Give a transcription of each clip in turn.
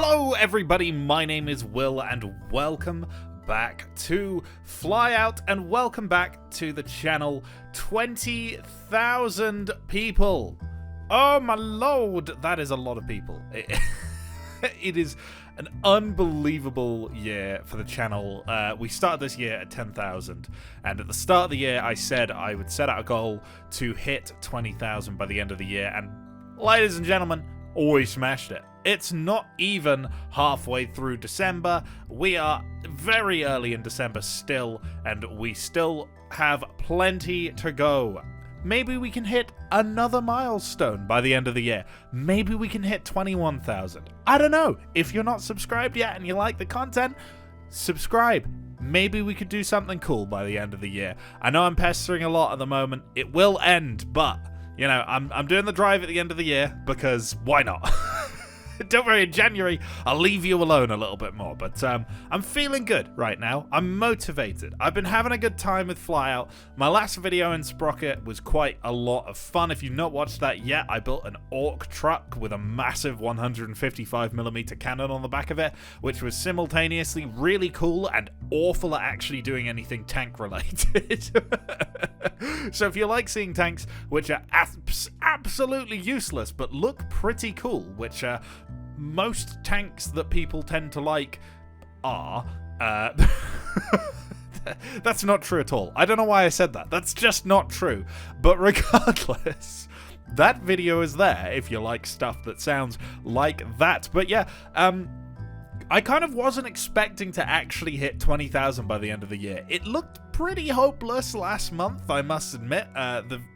Hello everybody, my name is Will and welcome back to Flyout and welcome back to the channel. 20,000 people. Oh my lord, that is a lot of people. It is an unbelievable year for the channel. We started this year at 10,000 and at the start of the year I said I would set out a goal to hit 20,000 by the end of the year, and ladies and gentlemen, always smashed it. It's not even halfway through December. We are very early in December still, and we still have plenty to go. Maybe we can hit another milestone by the end of the year. Maybe we can hit 21,000. I don't know. If you're not subscribed yet and you like the content, subscribe. Maybe we could do something cool by the end of the year. I know I'm pestering a lot at the moment. It will end, but, you know, I'm doing the drive at the end of the year because why not? Don't worry, in January, I'll leave you alone a little bit more, but I'm feeling good right now. I'm motivated. I've been having a good time with Flyout. My last video in Sprocket was quite a lot of fun. If you've not watched that yet, I built an orc truck with a massive 155mm cannon on the back of it, which was simultaneously really cool and awful at actually doing anything tank related. So if you like seeing tanks, which are absolutely useless but look pretty cool, which most tanks that people tend to like are, that's not true at all. I don't know why I said that. That's just not true. But regardless, that video is there if you like stuff that sounds like that. But yeah, I kind of wasn't expecting to actually hit 20,000 by the end of the year. It looked pretty hopeless last month, I must admit.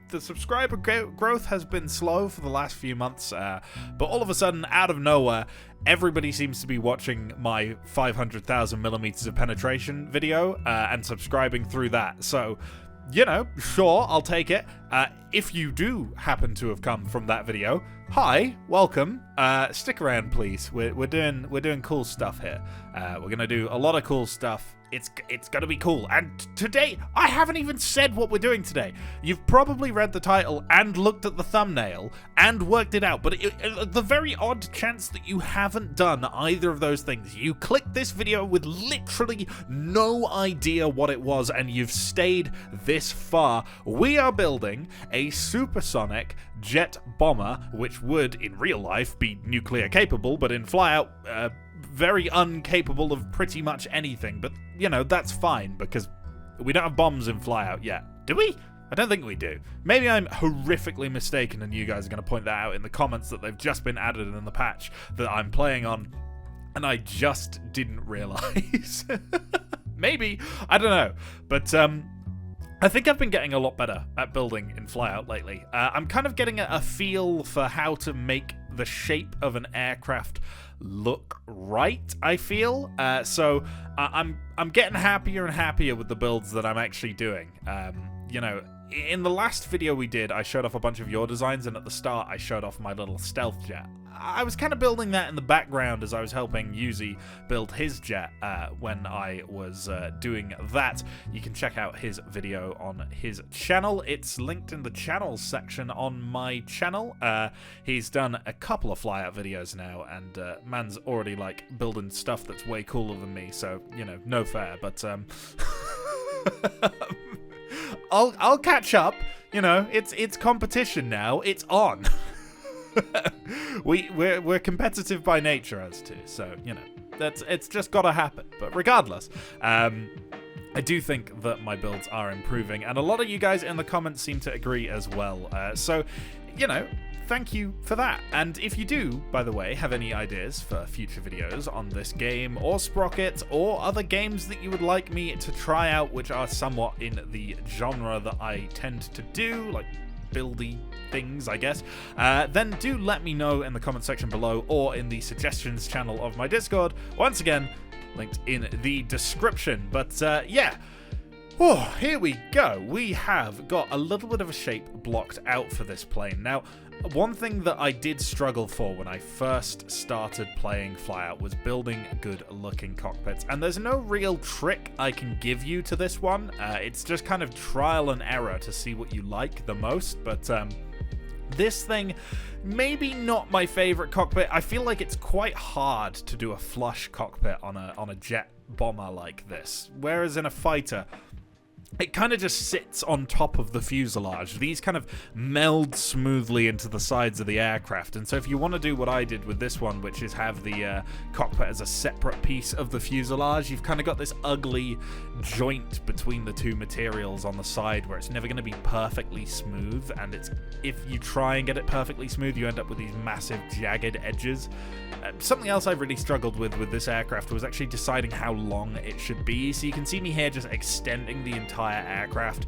The subscriber growth has been slow for the last few months, but all of a sudden, out of nowhere, everybody seems to be watching my 500,000 millimeters of penetration video and subscribing through that. So, you know, sure, I'll take it. If you do happen to have come from that video, hi, welcome. Stick around, please. We're doing cool stuff here. We're gonna do a lot of cool stuff. It's gonna be cool. And today, I haven't even said what we're doing today. You've probably read the title and looked at the thumbnail and worked it out, but the very odd chance that you haven't done either of those things, you clicked this video with literally no idea what it was, and you've stayed this far. We are building a supersonic jet bomber, which would, in real life, be nuclear capable, but in Flyout, very incapable of pretty much anything. But, you know, that's fine, because we don't have bombs in Flyout yet. Do we? I don't think we do. Maybe I'm horrifically mistaken, and you guys are going to point that out in the comments that they've just been added in the patch that I'm playing on, and I just didn't realize. Maybe. I don't know. But, I think I've been getting a lot better at building in Flyout lately. I'm kind of getting a feel for how to make the shape of an aircraft look right, I feel. So I'm getting happier and happier with the builds that I'm actually doing. You know, in the last video we did, I showed off a bunch of your designs, and at the start I showed off my little stealth jet. I was kind of building that in the background as I was helping Yuzi build his jet when I was doing that. You can check out his video on his channel. It's linked in the channels section on my channel. He's done a couple of Flyout videos now, and man's already like building stuff that's way cooler than me, so, you know, no fair, but I'll catch up. You know, it's competition now. It's on. We're competitive by nature as to, so, you know, it's just gotta happen. But regardless, I do think that my builds are improving, and a lot of you guys in the comments seem to agree as well. So, you know, thank you for that. And if you do, by the way, have any ideas for future videos on this game or Sprocket or other games that you would like me to try out, which are somewhat in the genre that I tend to do, like buildy things, I guess, then do let me know in the comment section below or in the suggestions channel of my Discord. Once again, linked in the description. But yeah. Oh, here we go. We have got a little bit of a shape blocked out for this plane. Now, one thing that I did struggle for when I first started playing Flyout was building good-looking cockpits, and there's no real trick I can give you to this one. It's just kind of trial and error to see what you like the most, but This thing, maybe not my favorite cockpit. I feel like it's quite hard to do a flush cockpit on a jet bomber like this. Whereas in a fighter, it kind of just sits on top of the fuselage. These kind of meld smoothly into the sides of the aircraft. And so if you want to do what I did with this one, which is have the cockpit as a separate piece of the fuselage, you've kind of got this ugly joint between the two materials on the side where it's never going to be perfectly smooth. And if you try and get it perfectly smooth, you end up with these massive jagged edges. Something else I really struggled with this aircraft was actually deciding how long it should be. So you can see me here just extending the entire aircraft,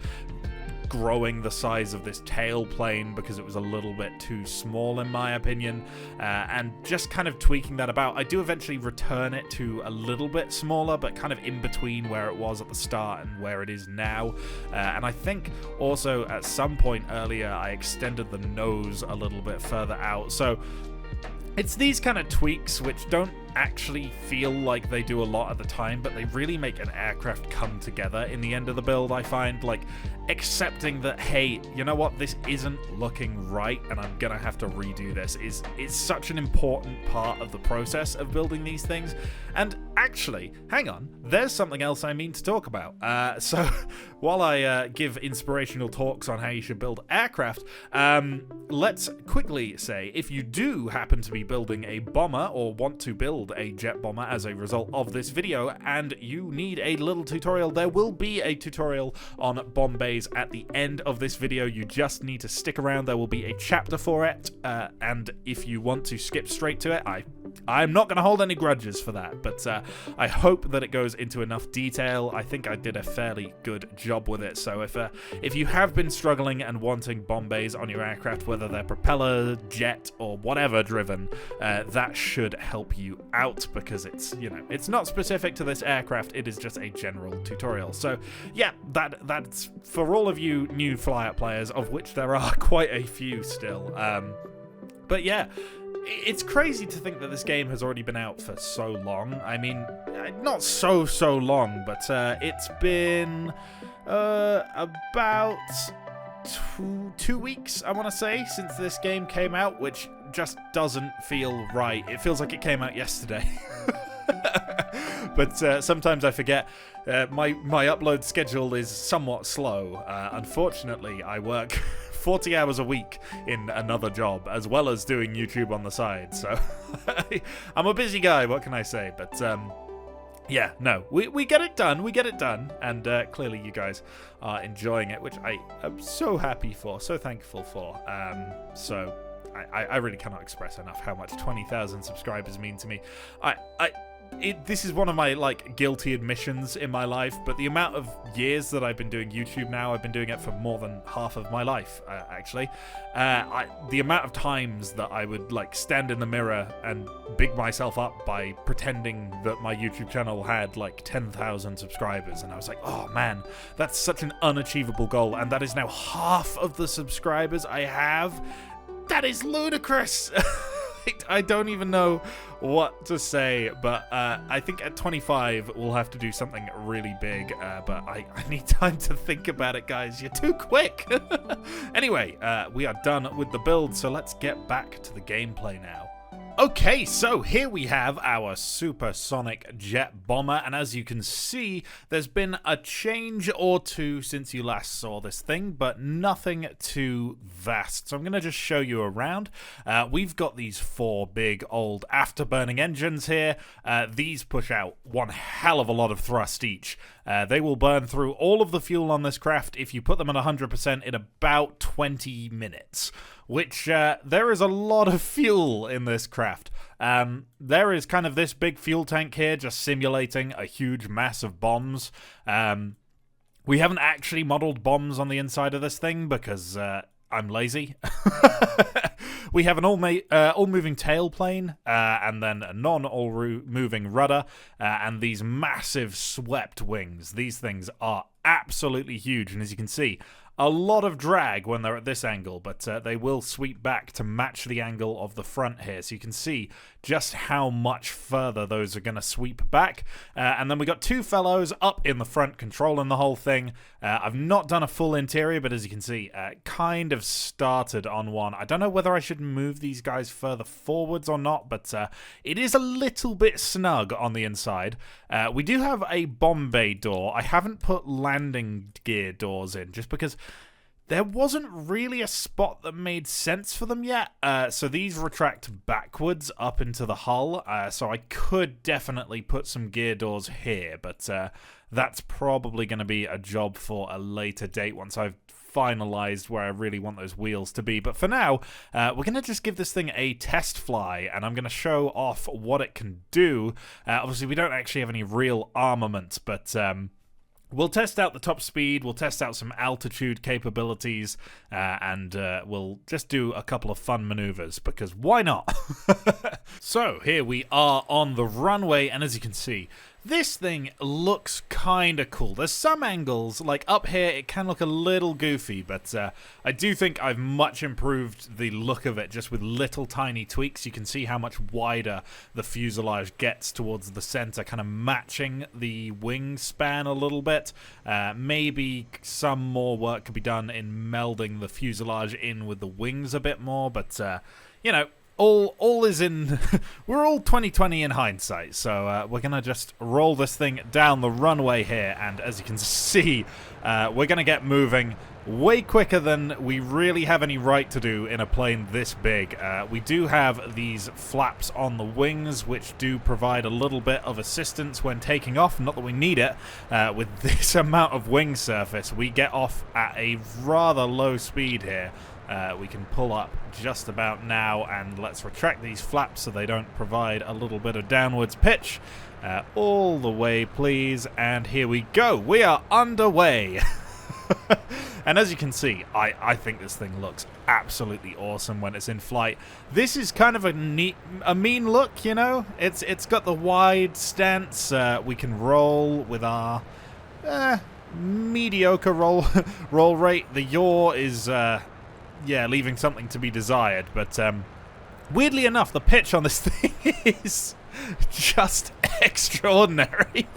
growing the size of this tail plane because it was a little bit too small in my opinion, and just kind of tweaking that about. I do eventually return it to a little bit smaller, but kind of in between where it was at the start and where it is now. And I think also at some point earlier I extended the nose a little bit further out. So it's these kind of tweaks which don't actually feel like they do a lot at the time, but they really make an aircraft come together in the end of the build. I find, like, accepting that, hey, you know what, this isn't looking right and I'm gonna have to redo this is such an important part of the process of building these things. And actually, hang on, there's something else I mean to talk about. So while I give inspirational talks on how you should build aircraft, let's quickly say, if you do happen to be building a bomber or want to build a jet bomber as a result of this video and you need a little tutorial, there will be a tutorial on bomb bays at the end of this video. You just need to stick around. There will be a chapter for it, and if you want to skip straight to it, I'm not going to hold any grudges for that, but I hope that it goes into enough detail. I think I did a fairly good job with it. So if you have been struggling and wanting bomb bays on your aircraft, whether they're propeller, jet, or whatever driven, that should help you out, because it's, you know, it's not specific to this aircraft, it is just a general tutorial. So yeah, that's for all of you new Flyout players, of which there are quite a few still. But yeah, it's crazy to think that this game has already been out for so long. I mean, not so long, but it's been about two weeks, I want to say, since this game came out, which just doesn't feel right. It feels like it came out yesterday. But sometimes I forget. My upload schedule is somewhat slow. Unfortunately, I work 40 hours a week in another job, as well as doing YouTube on the side. So I'm a busy guy, what can I say? But yeah, no, we get it done. We get it done. And clearly you guys are enjoying it, which I am so happy for, so thankful for. So I really cannot express enough how much 20,000 subscribers mean to me. This is one of my, like, guilty admissions in my life, but the amount of years that I've been doing YouTube now, I've been doing it for more than half of my life, actually. The amount of times that I would, like, stand in the mirror and big myself up by pretending that my YouTube channel had, like, 10,000 subscribers, and I was like, oh man, that's such an unachievable goal, and that is now half of the subscribers I have. That is ludicrous! I don't even know what to say, but I think at 25 we'll have to do something really big, but I need time to think about it, guys. You're too quick. Anyway, we are done with the build, so let's get back to the gameplay now. Okay, so here we have our supersonic jet bomber, and as you can see, there's been a change or two since you last saw this thing, but nothing too vast. So I'm going to just show you around. We've got these 4 big old afterburning engines here. These push out one hell of a lot of thrust each. They will burn through all of the fuel on this craft if you put them at 100% in about 20 minutes. Which, there is a lot of fuel in this craft. There is kind of this big fuel tank here just simulating a huge mass of bombs. We haven't actually modeled bombs on the inside of this thing because I'm lazy. We have an all-moving tailplane, and then a non-all-moving rudder, and these massive swept wings. These things are absolutely huge, and as you can see, a lot of drag when they're at this angle, but they will sweep back to match the angle of the front here. So you can see just how much further those are going to sweep back. And then we got two fellows up in the front controlling the whole thing. I've not done a full interior, but as you can see, kind of started on one. I don't know whether I should move these guys further forwards or not, but it is a little bit snug on the inside. We do have a bomb bay door. I haven't put landing gear doors in just because there wasn't really a spot that made sense for them yet. So these retract backwards up into the hull. So I could definitely put some gear doors here, but that's probably going to be a job for a later date once I've finalized where I really want those wheels to be. But for now, we're going to just give this thing a test fly, and I'm going to show off what it can do. Obviously, we don't actually have any real armament, but we'll test out the top speed, we'll test out some altitude capabilities, and we'll just do a couple of fun maneuvers, because why not? So, here we are on the runway, and as you can see, this thing looks kind of cool. There's some angles, like up here, it can look a little goofy, but I do think I've much improved the look of it just with little tiny tweaks. You can see how much wider the fuselage gets towards the center, kind of matching the wingspan a little bit. Maybe some more work could be done in melding the fuselage in with the wings a bit more, but, you know, all is in we're all 2020 in hindsight, so we're gonna just roll this thing down the runway here, and as you can see, we're gonna get moving way quicker than we really have any right to do in a plane this big. We do have these flaps on the wings, which do provide a little bit of assistance when taking off. Not that we need it. With this amount of wing surface, we get off at a rather low speed here. We can pull up just about now, and let's retract these flaps so they don't provide a little bit of downwards pitch. All the way, please, and here we go. We are underway. And as you can see, I think this thing looks absolutely awesome when it's in flight. This is kind of a mean look, you know? It's got the wide stance. We can roll with our mediocre roll rate. The yaw is yeah, leaving something to be desired, but weirdly enough, the pitch on this thing is just extraordinary.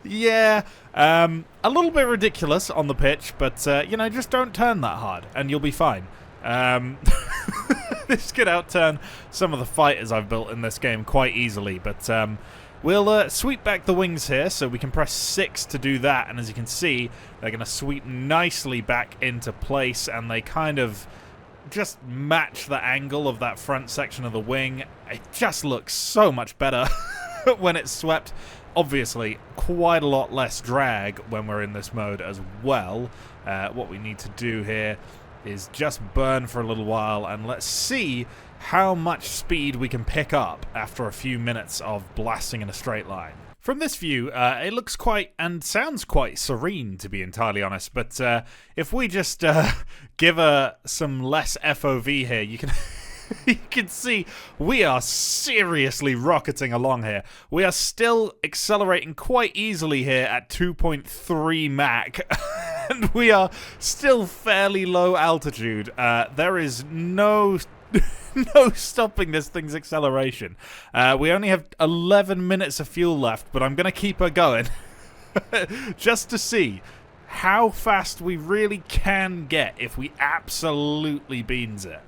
Yeah, a little bit ridiculous on the pitch, but you know, just don't turn that hard and you'll be fine. This could outturn some of the fighters I've built in this game quite easily, but we'll sweep back the wings here, so we can press 6 to do that, and as you can see, they're going to sweep nicely back into place, and they kind of just match the angle of that front section of the wing. It just looks so much better when it's swept. Obviously, quite a lot less drag when we're in this mode as well. What we need to do here is just burn for a little while, and let's see how much speed we can pick up after a few minutes of blasting in a straight line. From this view, it looks quite and sounds quite serene, to be entirely honest, but if we just give her some less FOV here, you can you can see we are seriously rocketing along here. We are still accelerating quite easily here at 2.3 Mach, and we are still fairly low altitude. There is no stopping this thing's acceleration. We only have 11 minutes of fuel left, but I'm going to keep her going just to see how fast we really can get if we absolutely beans it.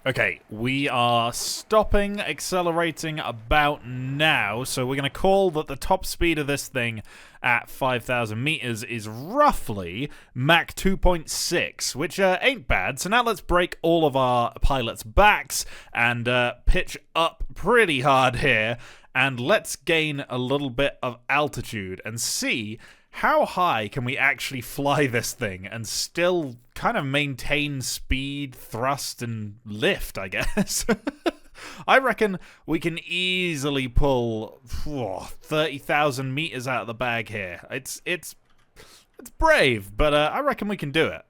Okay, we are stopping accelerating about now, so we're going to call that the top speed of this thing at 5,000 meters is roughly Mach 2.6, which ain't bad. So now let's break all of our pilots' backs and pitch up pretty hard here, and let's gain a little bit of altitude and see how high can we actually fly this thing and still kind of maintain speed, thrust, and lift, I guess. I reckon we can easily pull 30,000 meters out of the bag here. It's brave, but I reckon we can do it.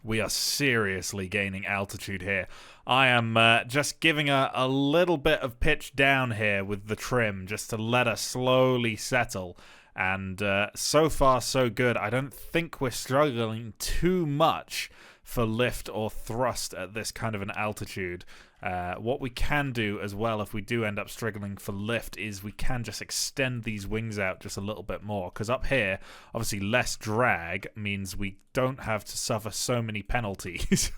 We are seriously gaining altitude here. I am just giving a little bit of pitch down here with the trim just to let her slowly settle. And so far, so good. I don't think we're struggling too much for lift or thrust at this kind of an altitude. What we can do as well, if we do end up struggling for lift, is we can just extend these wings out just a little bit more. Because up here, obviously less drag means we don't have to suffer so many penalties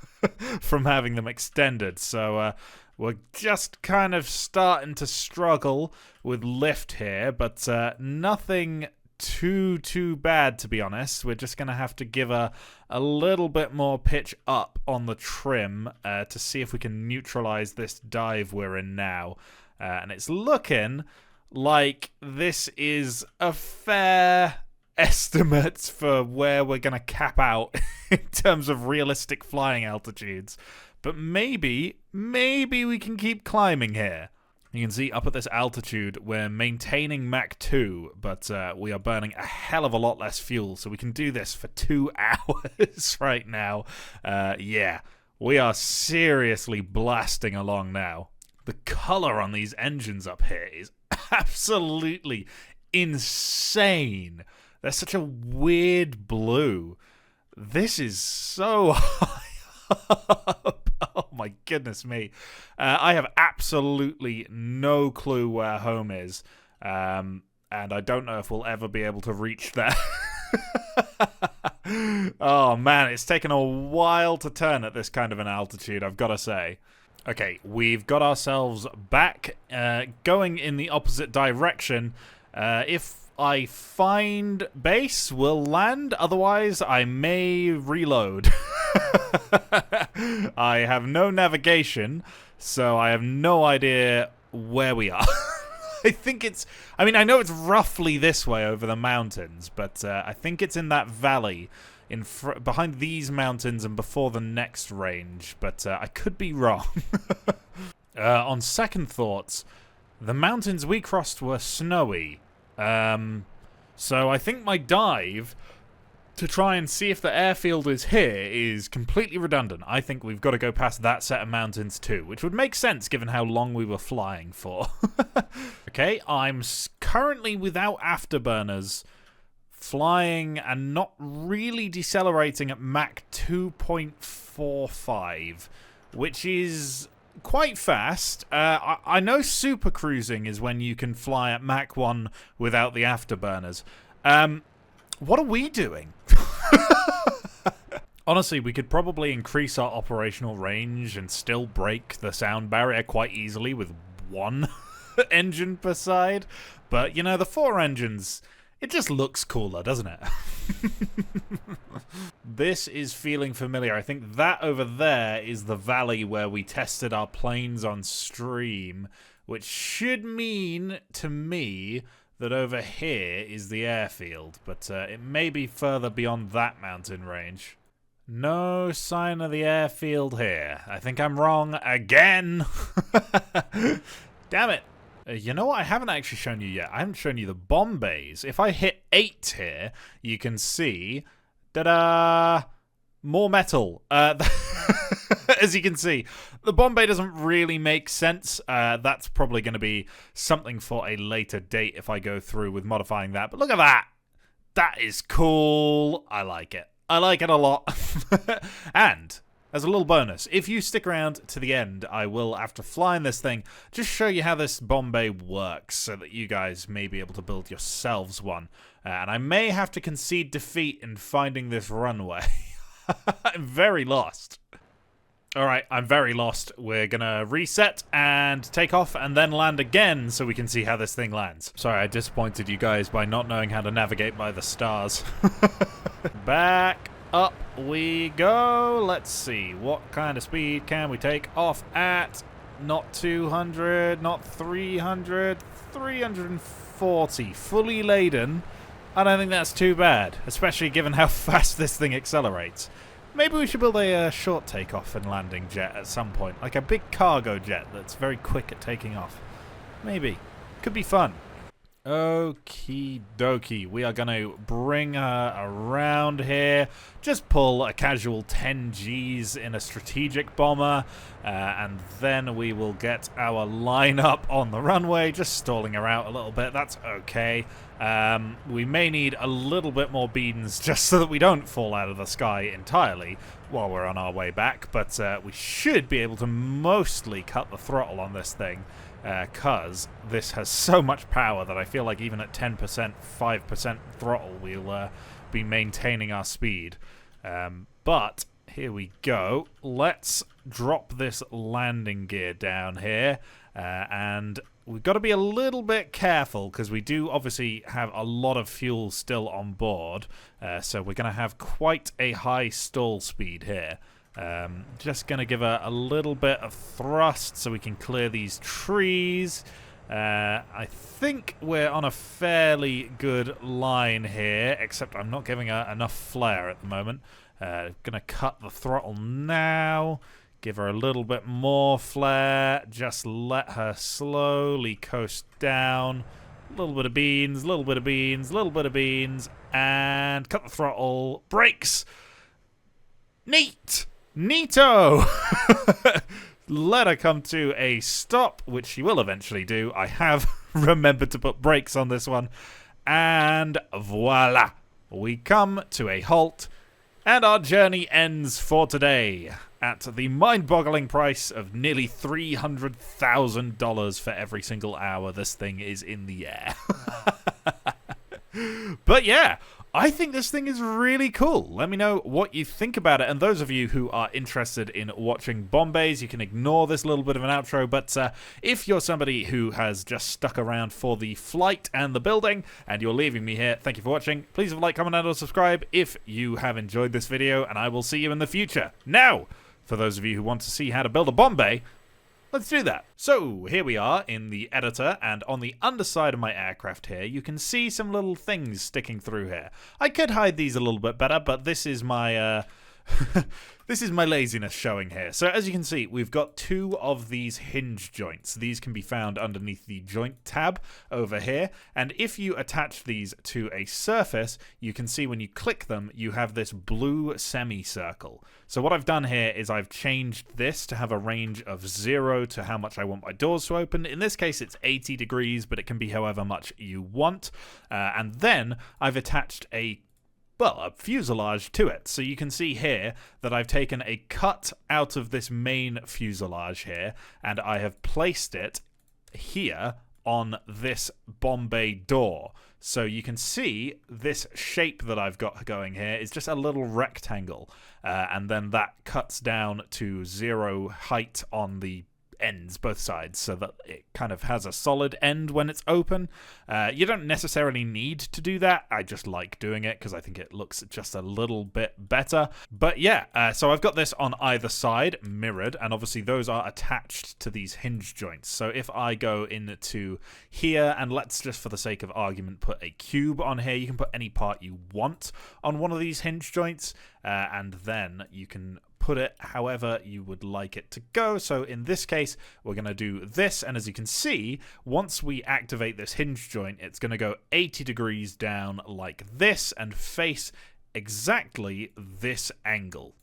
from having them extended. So we're just kind of starting to struggle with lift here, but nothing too bad, to be honest. We're just going to have to give a little bit more pitch up on the trim to see if we can neutralize this dive we're in now. And it's looking like this is a fair estimate for where we're going to cap out in terms of realistic flying altitudes. But maybe we can keep climbing here. You can see up at this altitude, we're maintaining Mach 2, but we are burning a hell of a lot less fuel, so we can do this for 2 hours right now. Yeah, we are seriously blasting along now. The color on these engines up here is absolutely insane. They're such a weird blue. This is so high up. Oh my goodness me. I have absolutely no clue where home is. And I don't know if we'll ever be able to reach there. Oh man, it's taken a while to turn at this kind of an altitude, I've got to say. Okay, we've got ourselves back going in the opposite direction. If I find base, we'll land. Otherwise, I may reload. I have no navigation, so I have no idea where we are. I mean, I know it's roughly this way over the mountains, but I think it's in that valley behind these mountains and before the next range, but I could be wrong. On second thoughts, the mountains we crossed were snowy. So I think my dive to try and see if the airfield is here is completely redundant. I think we've got to go past that set of mountains too, which would make sense given how long we were flying for. Okay, I'm currently without afterburners, flying and not really decelerating at Mach 2.45, which is quite fast. I know super cruising is when you can fly at Mach 1 without the afterburners. What are we doing? Honestly, we could probably increase our operational range and still break the sound barrier quite easily with one engine per side. But, you know, the 4 engines, it just looks cooler, doesn't it? This is feeling familiar. I think that over there is the valley where we tested our planes on stream, which should mean to me that over here is the airfield, but it may be further beyond that mountain range. No sign of the airfield here. I think I'm wrong again. Damn it. You know what? I haven't actually shown you yet. I haven't shown you the bomb bays. If I hit 8 here, you can see, ta-da, more metal. As you can see, the bomb bay doesn't really make sense. That's probably going to be something for a later date if I go through with modifying that. But look at that. That is cool. I like it. I like it a lot. And as a little bonus, if you stick around to the end, I will, after flying this thing, just show you how this bomb bay works so that you guys may be able to build yourselves one. And I may have to concede defeat in finding this runway. I'm very lost. Alright, I'm very lost. We're gonna reset and take off and then land again so we can see how this thing lands. Sorry, I disappointed you guys by not knowing how to navigate by the stars. Back up we go. Let's see, what kind of speed can we take off at? Not 200, not 300, 340. Fully laden. I don't think that's too bad, especially given how fast this thing accelerates. Maybe we should build a short takeoff and landing jet at some point, like a big cargo jet that's very quick at taking off. Maybe. Could be fun. Okie dokie. We are going to bring her around here. Just pull a casual 10 Gs in a strategic bomber. And then we will get our line up on the runway. Just stalling her out a little bit. That's okay. We may need a little bit more beans just so that we don't fall out of the sky entirely while we're on our way back. But we should be able to mostly cut the throttle on this thing. Because this has so much power that I feel like even at 10%, 5% throttle, we'll be maintaining our speed. But here we go. Let's drop this landing gear down here. And we've got to be a little bit careful because we do obviously have a lot of fuel still on board. So we're going to have quite a high stall speed here. Just going to give her a little bit of thrust so we can clear these trees. I think we're on a fairly good line here, except I'm not giving her enough flare at the moment. Going to cut the throttle now. Give her a little bit more flare. Just let her slowly coast down. A little bit of beans, a little bit of beans, a little bit of beans. And cut the throttle. Brakes. Neat. Neato! Let her come to a stop, which she will eventually do. I have remembered to put brakes on this one. And voila! We come to a halt, and our journey ends for today at the mind-boggling price of nearly $300,000 for every single hour this thing is in the air. But yeah, I think this thing is really cool. Let me know what you think about it. And those of you who are interested in watching Bombays, you can ignore this little bit of an outro. But if you're somebody who has just stuck around for the flight and the building, and you're leaving me here, thank you for watching. Please leave a like, comment, and subscribe if you have enjoyed this video, and I will see you in the future. Now, for those of you who want to see how to build a Bombay, let's do that. So here we are in the editor, and on the underside of my aircraft here, you can see some little things sticking through here. I could hide these a little bit better, but this is my this is my laziness showing here. So as you can see, we've got two of these hinge joints. These can be found underneath the joint tab over here. And if you attach these to a surface, you can see when you click them, you have this blue semicircle. So what I've done here is I've changed this to have a range of 0 to how much I want my doors to open. In this case, it's 80 degrees, but it can be however much you want. And then I've attached a fuselage to it. So you can see here that I've taken a cut out of this main fuselage here, and I have placed it here on this Bombay door. So you can see this shape that I've got going here is just a little rectangle, and then that cuts down to 0 height on the ends, both sides, so that it kind of has a solid end when it's open. You don't necessarily need to do that. I just like doing it because I think it looks just a little bit better. But yeah, so I've got this on either side, mirrored, and obviously those are attached to these hinge joints. So if I go into here, and let's just for the sake of argument put a cube on here, you can put any part you want on one of these hinge joints, and then you can put it however you would like it to go. So in this case, we're going to do this, and as you can see, once we activate this hinge joint, it's going to go 80 degrees down like this and face exactly this angle.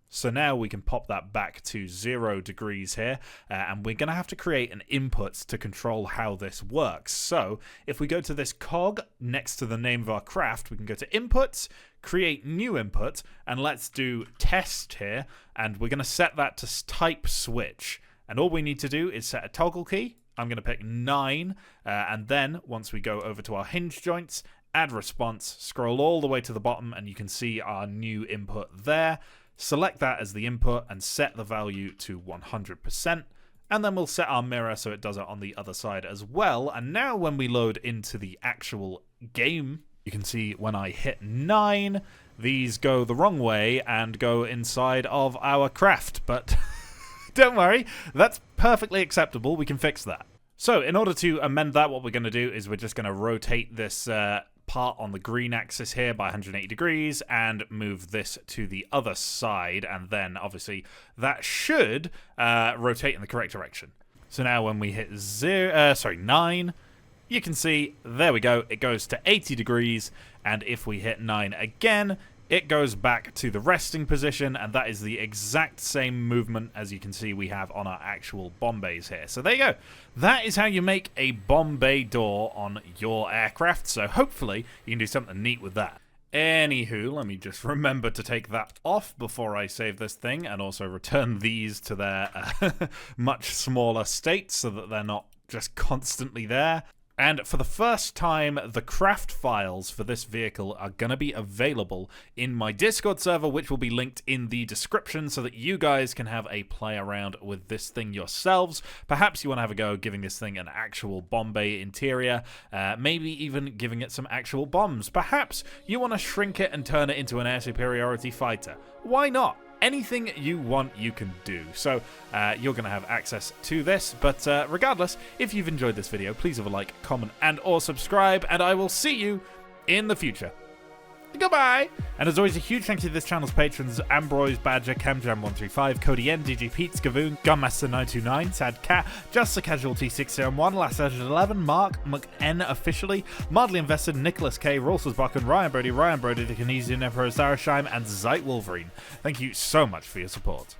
So now we can pop that back to 0 degrees here, and we're going to have to create an input to control how this works. So if we go to this cog next to the name of our craft, we can go to inputs, create new input, and let's do test here, and we're going to set that to type switch. And all we need to do is set a toggle key. I'm going to pick 9, and then once we go over to our hinge joints, add response, scroll all the way to the bottom, and you can see our new input there. Select that as the input and set the value to 100%. And then we'll set our mirror so it does it on the other side as well. And now when we load into the actual game, you can see when I hit 9, these go the wrong way and go inside of our craft. But don't worry, that's perfectly acceptable. We can fix that. So in order to amend that, what we're going to do is we're just going to rotate this part on the green axis here by 180 degrees and move this to the other side, and then obviously that should rotate in the correct direction. So now when we hit 9, you can see, there we go, it goes to 80 degrees, and if we hit 9 again, it goes back to the resting position, and that is the exact same movement as you can see we have on our actual bomb bays here. So there you go. That is how you make a bomb bay door on your aircraft, so hopefully you can do something neat with that. Anywho, let me just remember to take that off before I save this thing, and also return these to their much smaller state so that they're not just constantly there. And for the first time, the craft files for this vehicle are going to be available in my Discord server, which will be linked in the description so that you guys can have a play around with this thing yourselves. Perhaps you want to have a go giving this thing an actual bomb bay interior, maybe even giving it some actual bombs. Perhaps you want to shrink it and turn it into an air superiority fighter. Why not? Anything you want, you can do. So you're going to have access to this. But regardless, if you've enjoyed this video, please have a like, comment, and or subscribe. And I will see you in the future. Goodbye! And as always, a huge thank you to this channel's patrons: Ambroise, Badger, CamJam135, Cody N, DG Pete, Skavoon, Gunmaster929, Sad Cat, Just the Casualty 601, Last Edge 11, Mark, McN officially, Mildly Invested, Nicholas K, Rolsersbach, Ryan Brody, the Kinesian Emperor Zarasheim, and Zeit Wolverine. Thank you so much for your support.